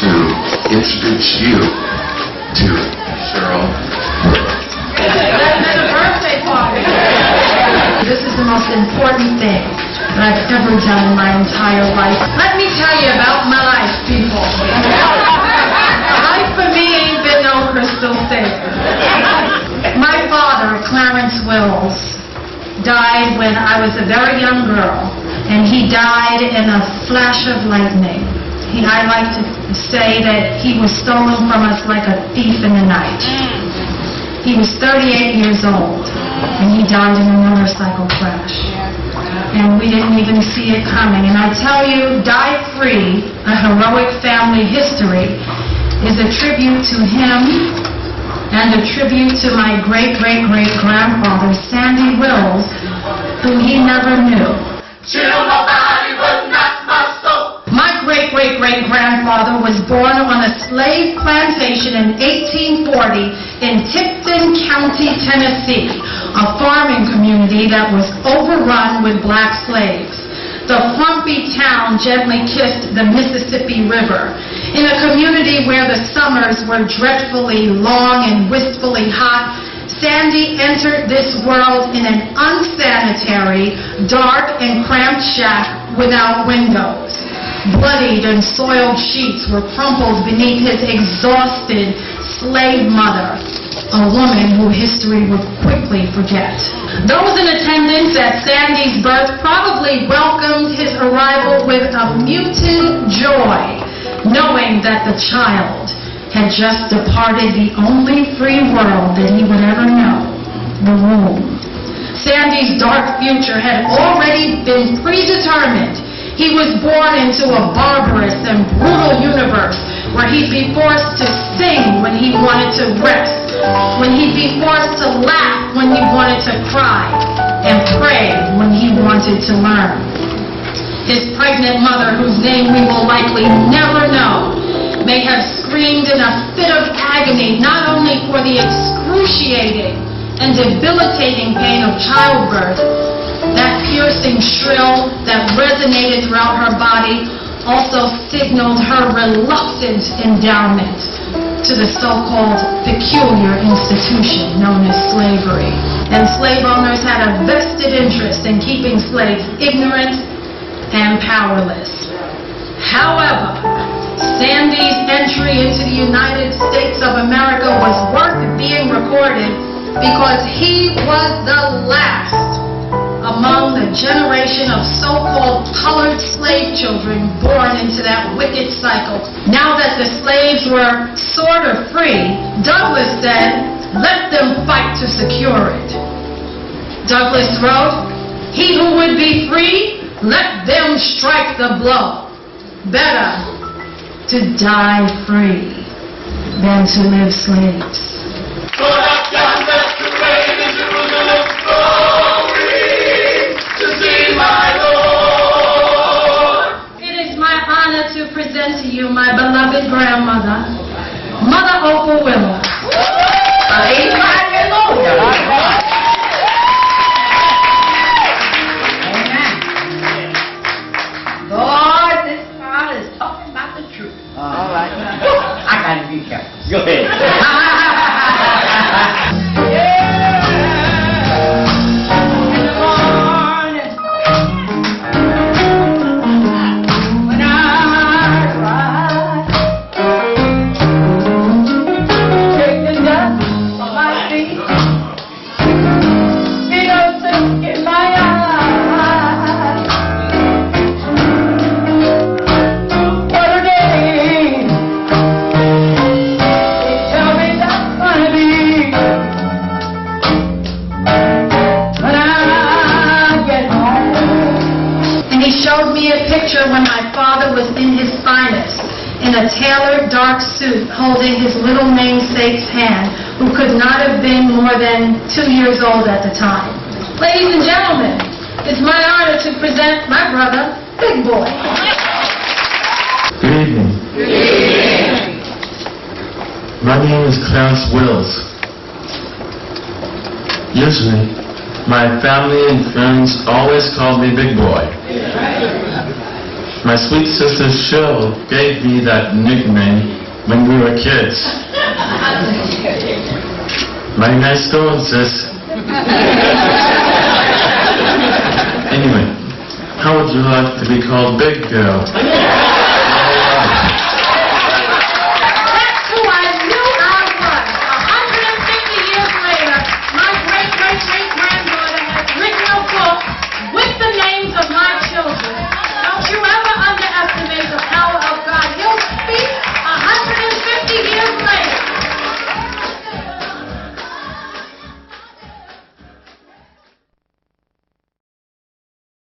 to introduce you to Cheryl. That's a birthday party. This is the most important thing that I've ever done in my entire life. Let me tell you about my life, people. Life for me ain't been no crystal saver. My father, Clarence Wills, died when I was a very young girl, and he died in a flash of lightning. I like to say that he was stolen from us like a thief in the night. He was 38 years old, and he died in a motorcycle crash. And we didn't even see it coming. And I tell you, Die Free, a heroic family history, is a tribute to him and a tribute to my great-great-great-grandfather, Sandy Wills, who he never knew. My great-great-great-grandfather was born on a slave plantation in 1840 in Tipton County, Tennessee, a farming community that was overrun with black slaves. The frumpy town gently kissed the Mississippi River. In a community where the summers were dreadfully long and wistfully hot, Sandy entered this world in an unsanitary, dark and cramped shack without windows. Bloodied and soiled sheets were crumpled beneath his exhausted slave mother, a woman who history would quickly forget. Those in attendance at Sandy's birth probably welcomed his arrival with a muted joy, knowing that the child had just departed the only free world that he would ever know, the womb. Sandy's dark future had already been predetermined. He was born into a barbarous and brutal universe where he'd be forced to sing when he wanted to rest, when he'd be forced to laugh when he wanted to cry, and pray when he wanted to learn. His pregnant mother, whose name we will likely never know, may have screamed in a fit of agony not only for the excruciating and debilitating pain of childbirth. That piercing shrill that resonated throughout her body also signaled her reluctant endowment to the so-called peculiar institution known as slavery. And slave owners had a vested interest in keeping slaves ignorant and powerless. However, Sandy's entry into the United States of America was worth being recorded because he was the last among the generation of so-called colored slave children born into that wicked cycle. Now that the slaves were sort of free, Douglass said, let them fight to secure it. Douglass wrote, he who would be free, let them strike the blow. Better to die free than to live slaves. To present to you my beloved grandmother, Mother Opal Willis. Amen. Lord, this child is talking about the truth. All right. I gotta be careful. Go ahead. When my father was in his finest, in a tailored dark suit, holding his little namesake's hand, who could not have been more than 2 years old at the time. Ladies and gentlemen, it's my honor to present my brother, Big Boy. Good evening. Good evening. My name is Clarence Wills. Usually, my family and friends always called me Big Boy. My sweet sister Cheryl gave me that nickname when we were kids. My nice going, sis. Anyway, how would you like to be called Big Girl?